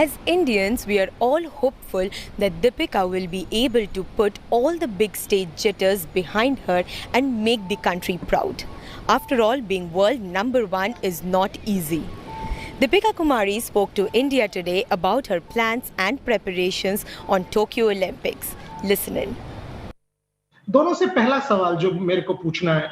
As Indians, we are all hopeful that Deepika will be able to put all the big stage jitters behind her and make the country proud. After all, being world number one is not easy. Deepika Kumari spoke to India today about her plans and preparations on Tokyo Olympics. Listen in. दोनों से पहला सवाल जो मेरे को पूछना है,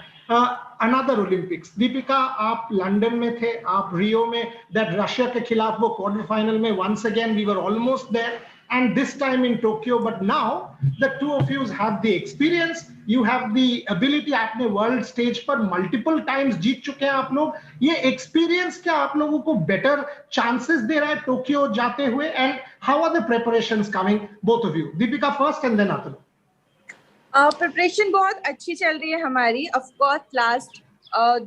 another Olympics, Deepika आप लंदन में थे, आप रियो में, दैट रशिया के खिलाफ वो क्वार्टर फाइनल में once again we were almost there, and this time in Tokyo, but now the two of you have the experience, you have the ability, आपने वर्ल्ड स्टेज पर मल्टीपल टाइम्स जीत चुके हैं आप लोग, ये एक्सपीरियंस क्या आप लोगों को बेटर चांसेस दे रहा है टोक्यो जाते हुए, and how are the preparations coming, both of you, Deepika first and then Atanu. Preparation बहुत अच्छी चल रही है हमारी, ऑफ कोर्स लास्ट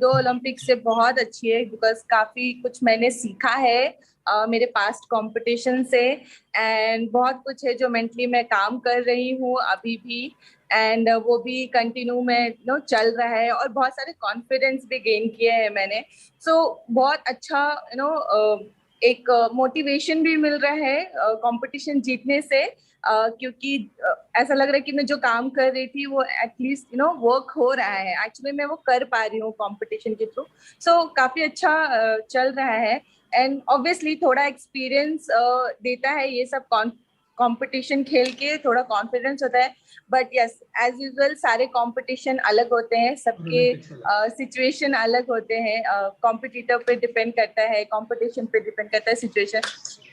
2 ओलंपिक से बहुत अच्छी है, बिकॉज काफी कुछ मैंने सीखा है मेरे पास्ट कंपटीशन से, एंड बहुत कुछ है जो मेंटली मैं काम कर रही हूँ अभी भी, एंड वो भी कंटिन्यू में चल रहा है, और बहुत सारे कॉन्फिडेंस भी गेन किए हैं मैंने, सो बहुत अच्छा एक मोटिवेशन भी मिल रहा है कंपटीशन जीतने से, क्योंकि ऐसा लग रहा है कि मैं जो काम कर रही थी वो एटलीस्ट वर्क हो रहा है, एक्चुअली मैं वो कर पा रही हूँ कंपटीशन के थ्रू, सो काफी अच्छा चल रहा है, एंड ऑब्वियसली थोड़ा एक्सपीरियंस देता है ये सब कंपटीशन खेल के, थोड़ा कॉन्फिडेंस होता है, बट यस एज यूजुअल सारे कंपटीशन अलग होते हैं, सबके सिचुएशन अलग होते हैं, कॉम्पिटिटर पे डिपेंड करता है, कंपटीशन पे डिपेंड करता है सिचुएशन,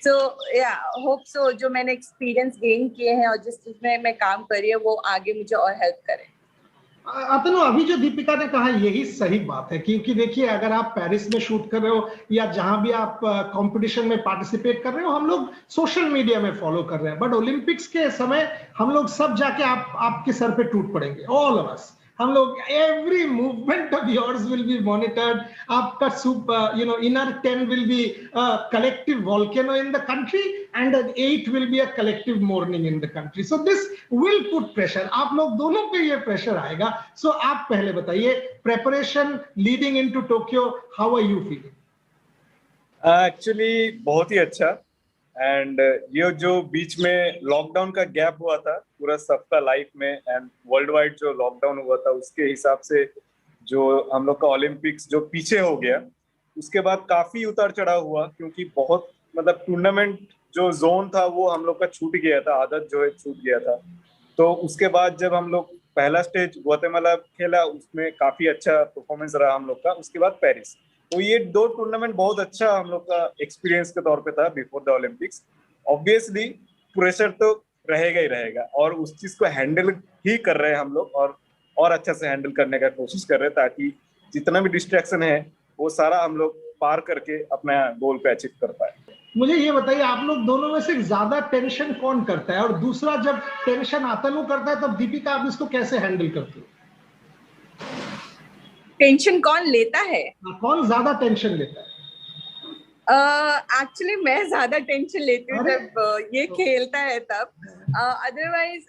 सो या होप सो जो मैंने एक्सपीरियंस गेन किए हैं और जिस चीज में मैं काम कर रही हूँ वो आगे मुझे और हेल्प करे। अतनु, अभी जो दीपिका ने कहा यही सही बात है, क्योंकि देखिए अगर आप पेरिस में शूट कर रहे हो या जहां भी आप कंपटीशन में पार्टिसिपेट कर रहे हो, हम लोग सोशल मीडिया में फॉलो कर रहे हैं, बट ओलंपिक्स के समय हम लोग सब जाके आपके सर पे टूट पड़ेंगे, ऑल ऑफ अस, हम लोग, every movement of yours will be monitored, आपका inner 10 will be collective volcano in the country and 8 will be a collective mourning in the country, so this will put pressure, आप लोग दोनों पे ये pressure आएगा, so आप पहले बताइए preparation leading into Tokyo, how are you feeling? Actually बहुत ही अच्छा, एंड ये जो बीच में लॉकडाउन का गैप हुआ था पूरा सबका लाइफ में, एंड वर्ल्ड वाइड जो लॉकडाउन हुआ था उसके हिसाब से जो हम लोग का ओलंपिक्स जो पीछे हो गया, उसके बाद काफी उतार चढ़ाव हुआ, क्योंकि बहुत मतलब टूर्नामेंट जो जोन था वो हम लोग का छूट गया था, आदत जो है छूट गया था, तो उसके बाद जब हम लोग पहला स्टेज ग्वाटेमाला खेला उसमें काफी अच्छा परफॉर्मेंस रहा हम लोग का, उसके बाद पेरिस, तो ये 2 टूर्नामेंट बहुत अच्छा हम लोग का एक्सपीरियंस के तौर पे था before the Olympics. Obviously pressure तो रहेगा ही रहेगा, और उस चीज को हैंडल ही कर रहे हैं हम लोग, और अच्छा से हैंडल करने का कोशिश कर रहे हैं, ताकि जितना भी डिस्ट्रैक्शन है वो सारा हम लोग पार करके अपना गोल पे अचीव कर पाए। मुझे ये बताइए, आप लोग दोनों में से ज्यादा टेंशन कौन करता है, और दूसरा जब टेंशन अतनु करता है तब दीपिका आप इसको कैसे हैंडल करती हो? टेंशन कौन लेता है? कौन ज्यादा टेंशन लेता है? एक्चुअली मैं ज्यादा टेंशन लेती हूँ जब ये खेलता है तब, अदरवाइज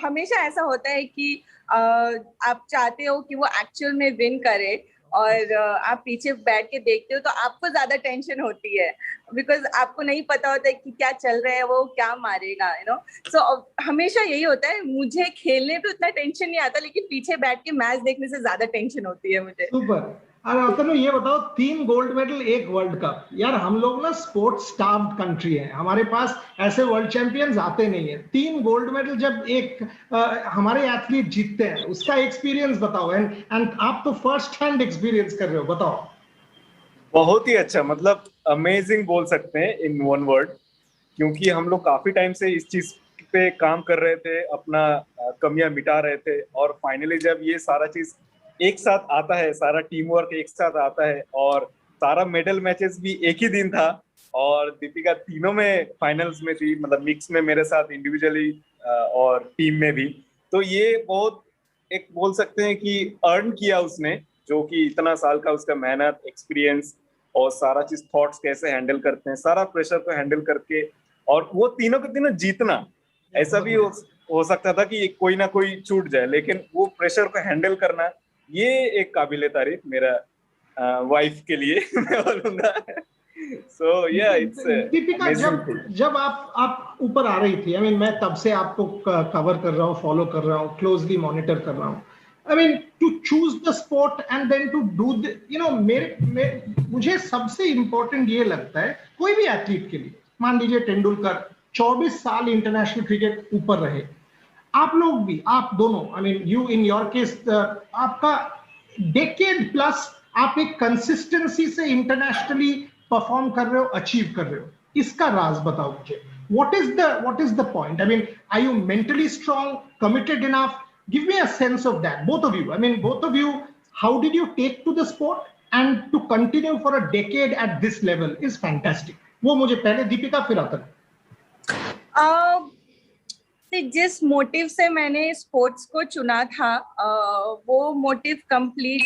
हमेशा ऐसा होता है कि आप चाहते हो कि वो एक्चुअल में विन करे, और आप पीछे बैठ के देखते हो तो आपको ज्यादा टेंशन होती है, बिकॉज आपको नहीं पता होता है कि क्या चल रहा है, वो क्या मारेगा, सो हमेशा यही होता है। मुझे खेलने पे उतना टेंशन नहीं आता, लेकिन पीछे बैठ के मैच देखने से ज्यादा टेंशन होती है मुझे। सुपर। और अतनु ये बताओ, 3 गोल्ड मेडल 1 वर्ल्ड कप, यार हम लोग ना स्पोर्ट्स स्टार्व्ड कंट्री है, हमारे पास ऐसे वर्ल्ड चैंपियंस आते नहीं है, 3 गोल्ड मेडल जब एक हमारे एथलीट जीतते हैं उसका एक्सपीरियंस बताओ, एंड आप तो फर्स्ट हैंड एक्सपीरियंस कर रहे हो, बताओ। बहुत ही अच्छा, मतलब अमेजिंग बोल सकते हैं इन वन वर्ड, क्योंकि हम लोग काफी टाइम से इस चीज पे काम कर रहे थे, अपना कमियां मिटा रहे थे, और फाइनली जब ये सारा चीज एक साथ आता है, सारा टीम वर्क एक साथ आता है, और सारा मेडल मैचेस भी एक ही दिन था, और दीपिका तीनों में फाइनल्स में थी, मतलब मिक्स में मेरे साथ इंडिविजुअली और टीम में भी, तो ये बहुत एक बोल सकते हैं कि अर्न किया उसने, जो कि इतना साल का उसका मेहनत, एक्सपीरियंस और सारा चीज, थॉट्स कैसे हैंडल करते हैं, सारा प्रेशर को हैंडल करके, और वो तीनों के तीनों जीतना, ऐसा भी हो सकता था कि कोई ना कोई छूट जाए, लेकिन वो प्रेशर को हैंडल करना, ये एक काबिले तारीफ मेरा वाइफ के लिए मैं बोलूंगा। So yeah, it's a Deepika, amazing जब thing. जब आप ऊपर आ रही थी, मैं तब से आपको कवर कर रहा हूँ, फॉलो कर रहा हूँ, क्लोजली मॉनिटर कर रहा हूँ. To choose the sport and then to do मुझे सबसे इंपॉर्टेंट ये लगता है कोई भी एथलीट के लिए. मान लीजिए तेंदुलकर 24 साल इंटरनेशनल क्रिकेट ऊपर रहे, आप लोग भी, आप दोनों, यू इन योर केस, आपका डेकेड प्लस आप एक कंसिस्टेंसी से इंटरनेशनली परफॉर्म कर रहे हो, अचीव कर रहे हो. इसका राज बताओ मुझे. what is the point? Are you mentally strong, committed enough? Give me a sense of that, both of you. How did you take to the sport, and to continue for a decade at this level is fantastic. वो मुझे पहले दीपिका, फिर आता. जिस motive से मैंने sports को चुना था, वो मोटिव कंप्लीट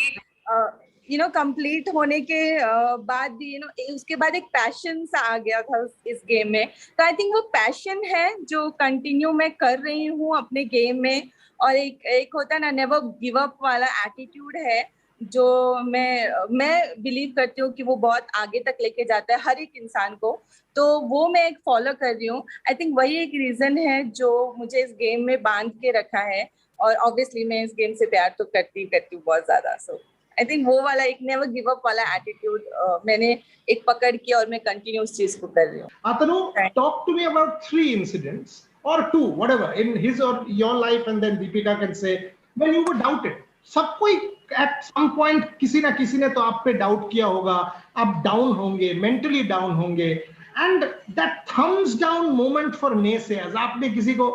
होने के बाद भी उसके बाद एक पैशन सा आ गया था इस गेम में. तो आई थिंक वो पैशन है जो कंटिन्यू मैं कर रही हूँ अपने गेम में. और एक होता है ना, नेवर गिव अप वाला एटीट्यूड है जो मैं बिलीव करती हूँ कि वो बहुत आगे तक लेके जाता है हर एक इंसान को. तो वो मैं एक फॉलो कर रही हूँ. आई थिंक वही एक रीजन है जो मुझे इस गेम में बांध के रखा है. और ऑब्वियसली मैं इस गेम से प्यार तो करती हूँ बहुत ज्यादा. सो आई थिंक वो वाला एक नेवर गिव अप वाला एटीट्यूड मैंने एक पकड़ के और मैं कंटिन्यू उस चीज को कर रही हूँ. Atanu, talk to me about 3 incidents or 2, whatever, in his or your life, and then Deepika can say when you were doubted. सब कोई at some point किसी ना किसी ने तो आप पे डाउट किया होगा, आप डाउन होंगे, मेंटली डाउन होंगे, and that thumbs down moment for naysayers, आपने किसी को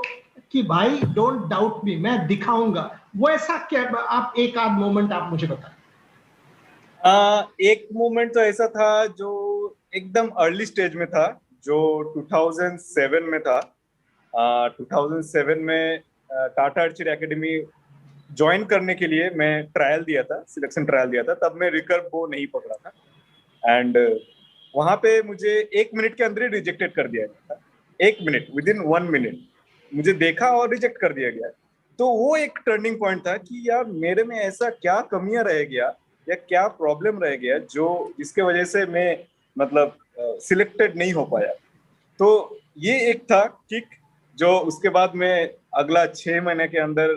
कि भाई डोंट डाउट मी, मैं दिखाऊंगा, वो ऐसा क्या, आप एक आध मोमेंट आप मुझे बताएं. एक मोमेंट तो ऐसा था जो एकदम अर्ली स्टेज में था, जो 2007 में था. 2007 में टाटा आर्चरी एकेडमी ज्वाइन करने के लिए मैं ट्रायल दिया था, सिलेक्शन ट्रायल दिया था. तब मैं रिकर्व बो नहीं पकड़ा था, एंड वहां पे मुझे 1 मिनट के अंदर ही रिजेक्टेड कर दिया गया था. 1 मिनट, विदिन 1 मिनट मुझे देखा और रिजेक्ट कर दिया गया. तो वो एक टर्निंग पॉइंट था कि यार मेरे में ऐसा क्या कमियां रह गया या क्या प्रॉब्लम रह गया जो जिसके वजह से मैं मतलब सिलेक्टेड नहीं हो पाया. तो ये एक था किक, जो उसके बाद मैं अगला 6 महीने के अंदर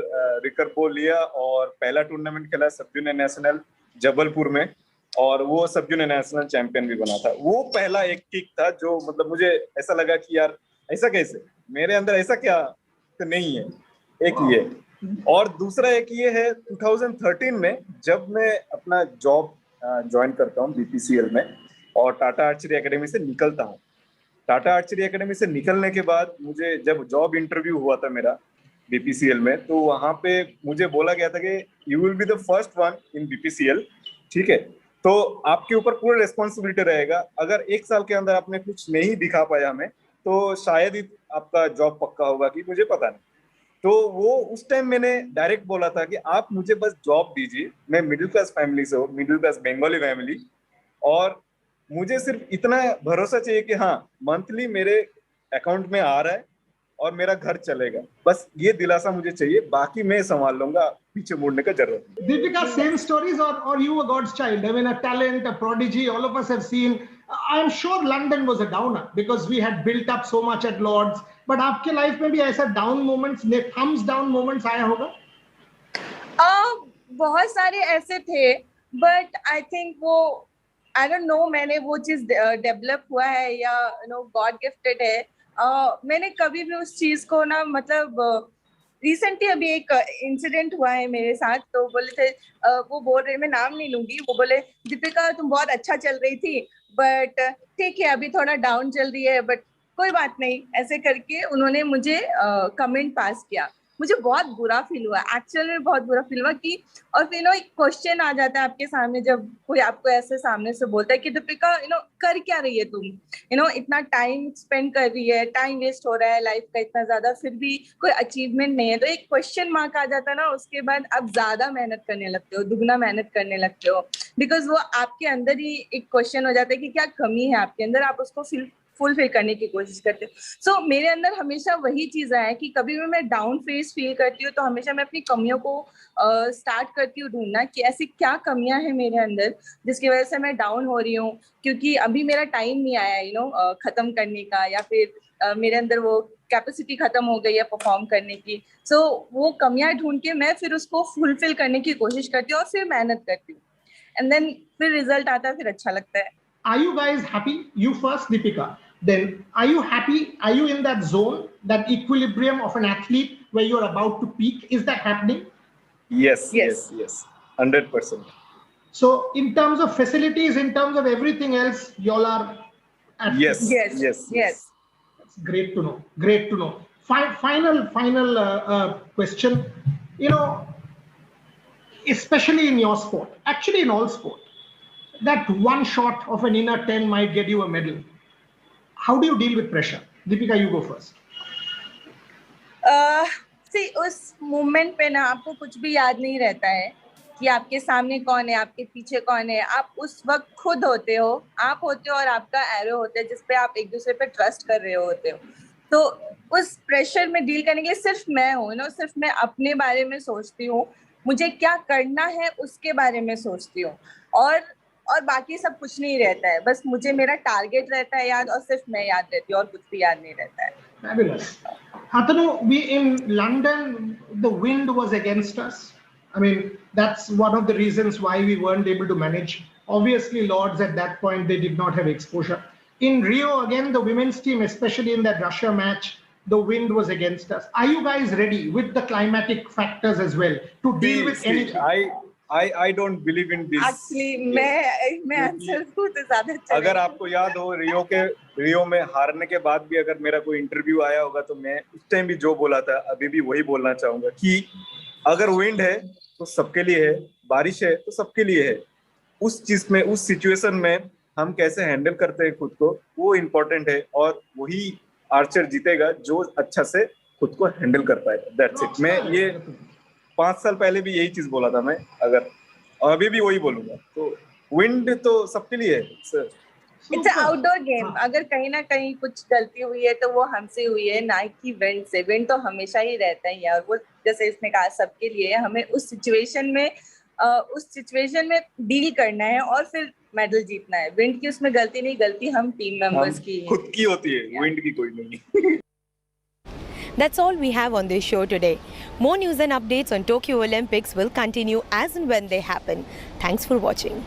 रिकर्व बो लिया और पहला टूर्नामेंट खेला सब जूनियर नेशनल जबलपुर में, और वो सब जूनियर नेशनल चैंपियन भी बना था. वो पहला एक किक था जो मतलब मुझे ऐसा लगा कि यार ऐसा कैसे, मेरे अंदर ऐसा क्या तो नहीं है. एक ये, और दूसरा एक ये है 2013 में जब मैं अपना जॉब ज्वाइन करता हूँ बीपीसीएल में और टाटा आर्चरी एकेडमी से निकलता हूँ. टाटा आर्चरी एकेडमी से निकलने के बाद मुझे जब जॉब इंटरव्यू हुआ था मेरा बीपीसीएल में, तो वहां पे मुझे बोला गया था कि you will be the first one in BPCL. ठीक है, तो आपके ऊपर पूरा रिस्पॉन्सिबिलिटी रहेगा. अगर 1 साल के अंदर आपने कुछ नहीं दिखा पाया हमें, तो शायद ही आपका जॉब पक्का होगा कि मुझे पता नहीं. तो वो उस टाइम मैंने डायरेक्ट बोला था कि आप मुझे बस जॉब दीजिए, मैं मिडिल क्लास फैमिली से हूँ, मिडिल क्लास बंगाली फैमिली, और मुझे सिर्फ इतना भरोसा चाहिए कि हाँ मंथली मेरे अकाउंट में आ रहा है और मेरा घर चलेगा. बस ये दिलासा मुझे चाहिए, बाकी मैं संभाल लूंगा, पीछे मुड़ने का जरूरत नहीं. Deepika, same stories, or you a God's child? A talent, a prodigy. All of us have seen. I'm sure London was a downer because we had built up so much at Lords. But आपके life में भी ऐसा down moments, thumbs down moments आया होगा? बहुत सारे ऐसे थे, बट आई थिंक वो आई डोंट नो मैंने वो चीज डेवलप हुआ है या गॉड गिफ्टेड है. मैंने कभी भी उस चीज को ना, मतलब रिसेंटली अभी एक इंसिडेंट हुआ है मेरे साथ. तो बोले थे, वो बोल रहे, मैं नाम नहीं लूंगी, वो बोले दीपिका तुम बहुत अच्छा चल रही थी, बट ठीक है अभी थोड़ा डाउन चल रही है, बट कोई बात नहीं, ऐसे करके उन्होंने मुझे कमेंट पास किया. मुझे बहुत बुरा फील हुआ, एक्चुअली में बहुत बुरा फील हुआ कि, और फिर एक क्वेश्चन आ जाता है आपके सामने जब कोई आपको ऐसे सामने से बोलता है कि दीपिका कर क्या रही है तुम, इतना टाइम स्पेंड कर रही है, टाइम वेस्ट हो रहा है लाइफ का इतना ज्यादा, फिर भी कोई अचीवमेंट नहीं है. तो एक क्वेश्चन मार्क आ जाता है ना, उसके बाद आप ज्यादा मेहनत करने लगते हो, दुगना मेहनत करने लगते हो, बिकॉज वो आपके अंदर ही एक क्वेश्चन हो जाता है कि क्या कमी है आपके अंदर, आप उसको फुलफिल करने की कोशिश करती हूँ। सो मेरे अंदर हमेशा वही चीज़ है कि कभी भी मैं डाउन फेज फील करती हूँ तो हमेशा मैं अपनी कमियों को स्टार्ट करती हूँ ढूंढना कि ऐसी क्या कमियां हैं मेरे अंदर जिसकी वजह से मैं डाउन हो रही हूँ, क्योंकि अभी मेरा टाइम नहीं आया खत्म करने का, या फिर मेरे अंदर वो कैपेसिटी खत्म हो गई है परफॉर्म करने की। सो वो कमियां ढूंढ के मैं फिर उसको फुलफिल करने की कोशिश करती हूँ और फिर मेहनत करती हूँ, एंड देन फिर रिजल्ट आता है, फिर अच्छा लगता है। Are you guys happy? You first, Deepika. Then, are you happy? Are you in that zone, that equilibrium of an athlete where you're about to peak? Is that happening? Yes, Yes. yes, yes, 100%. So, in terms of facilities, in terms of everything else, y'all are at Yes, peak. Yes, yes, yes. That's great to know. Great to know. Final question. You know, especially in your sport, actually in all sport, that one shot of an inner 10 might get you a medal. How do you deal with pressure? Deepika, you go first. सी उस moment पे ना आपको कुछ भी याद नहीं रहता है कि आपके सामने कौन है, आपके पीछे कौन है। आप उस वक्त खुद होते हो, आप होते हो और आपका एरो होता है जिसपे आप एक दूसरे पे ट्रस्ट कर रहे होते हो। तो उस प्रेशर में डील करने के लिए सिर्फ मैं हूँ सिर्फ मैं अपने बारे में सोचती हूँ, मुझे क्या करना है उसके बारे में सोचती हूँ, और बाकी सब कुछ नहीं रहता है। बस मुझे मेरा टारगेट रहता है याद, और सिर्फ मैं याद रहती हूँ और कुछ भी याद नहीं रहता है। Fabulous. Atanu, we in London, the wind was against us. I mean, that's one of the reasons why we weren't able to manage. Obviously, Lords at that point, they did not have exposure. In Rio, again, the women's team, especially in that Russia match, the wind was against us. Are you guys ready with the climatic factors as well to deal with anything? I don't believe in this. Actually मैं answer खुद ज्यादा अगर आपको याद हो रियो में हारने के बाद भी अगर मेरा कोई इंटरव्यू आया होगा तो मैं उस टाइम भी जो बोला था अभी भी वही बोलना चाहूंगा कि अगर विंड है तो सबके लिए है, बारिश है तो सबके लिए है। उस चीज में, उस सिचुएशन में हम कैसे हैंडल करते हैं खुद को, वो इम्पोर्टेंट है, और वही आर्चर जीतेगा जो अच्छा से खुद को हैंडल कर पाएगा। That's it. मैं ये 5 साल पहले भी यही चीज बोला था मैं, अगर अभी भी वही बोलूंगा। तो विंड तो सबके लिए है। It's outdoor game. अगर कहीं ना कहीं कुछ गलती हुई है तो वो हमसे हुई है, ना कि विंड से। विंड तो हमेशा ही रहता ही है, और वो जैसे इसने कहा सबके लिए है। हमें उस सिचुएशन में डील करना है और फिर मेडल जीतना है। विंड की उसमें गलती नहीं, गलती हम टीम मेंबर्स की खुद की होती है, विंड की कोई नहीं। That's all we have on this show today. More news and updates on Tokyo Olympics will continue as and when they happen. Thanks for watching.